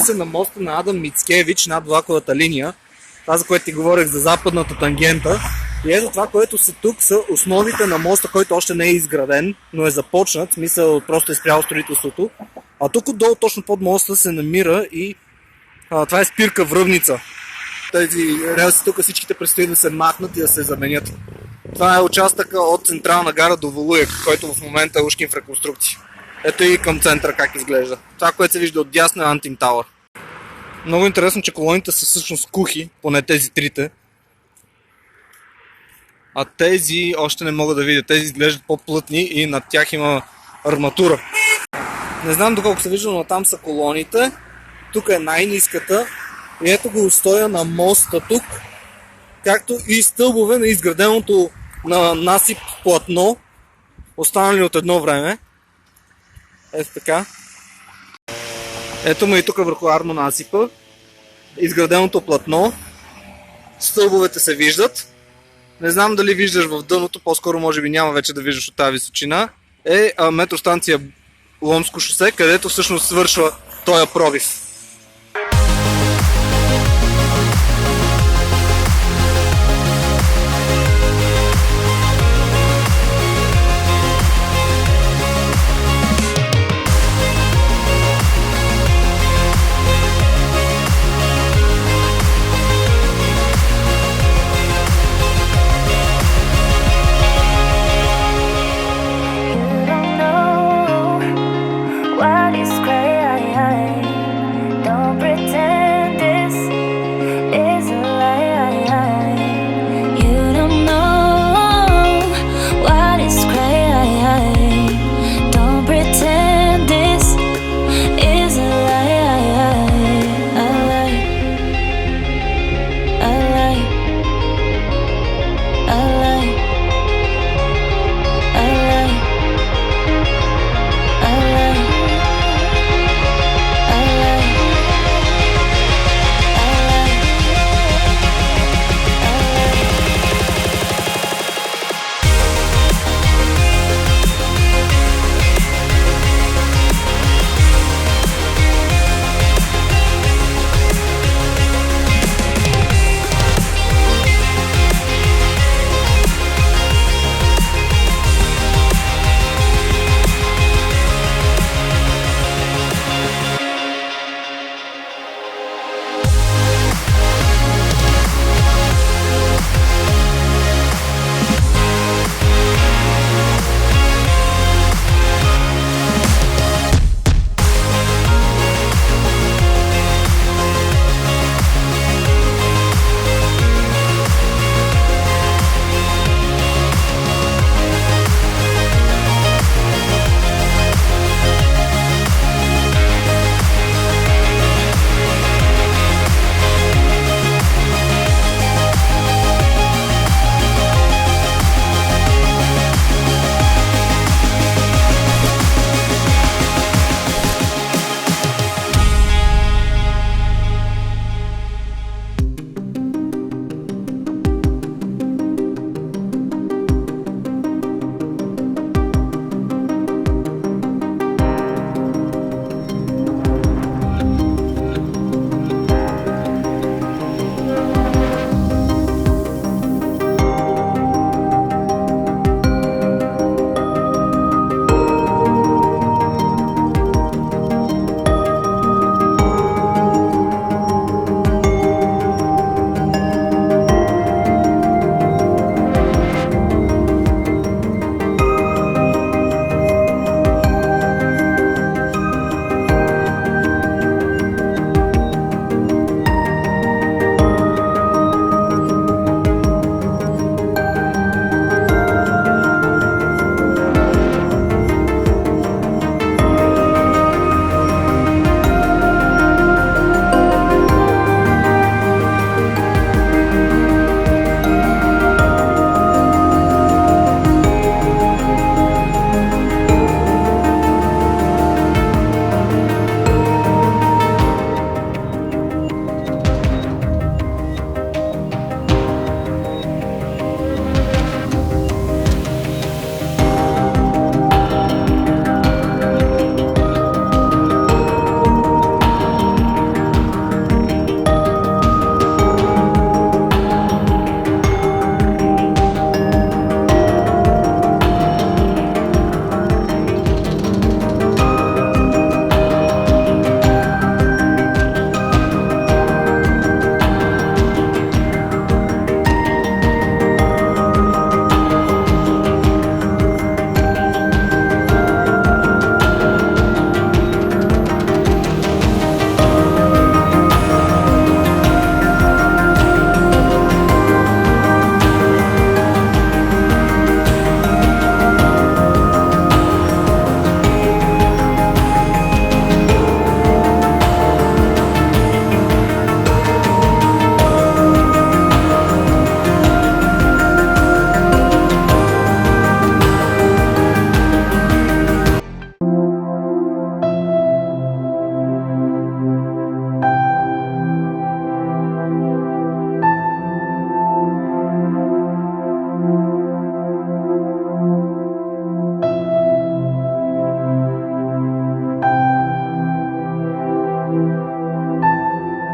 се на моста на Адам Мицкевич над влаковата линия. Това, за което ти говорех, за западната тангента. И ето това, което са тук, са основите на моста, който още не е изграден, но е започнат, в смисъл просто е спряло строителството. А тук отдолу, точно под моста, се намира и това е спирка Връбница. Тези релси тук всичките предстои да се махнат и да се заменят. Това е участъка от централна гара до Волуяк, който в момента е ушкин в реконструкция. Ето и към центъра как изглежда. Това, което се вижда от дясно, е Антим Тауър. Много интересно, че колоните са всъщност кухи, поне тези трите. А тези още не мога да видя. Тези изглеждат по-плътни и над тях има арматура. Не знам доколко се вижда, но там са колоните. Тук е най-ниската. И ето го стоя на моста тук. Както и стълбове на изграденото на насип платно, останали от едно време. Ето така. Ето му и тук върху армонасипа. Изграденото платно. Стълбовете се виждат. Не знам дали виждаш в дъното, по-скоро може би няма вече да виждаш от тази височина. Е метростанция Ломско шосе, където всъщност свършва този пробив.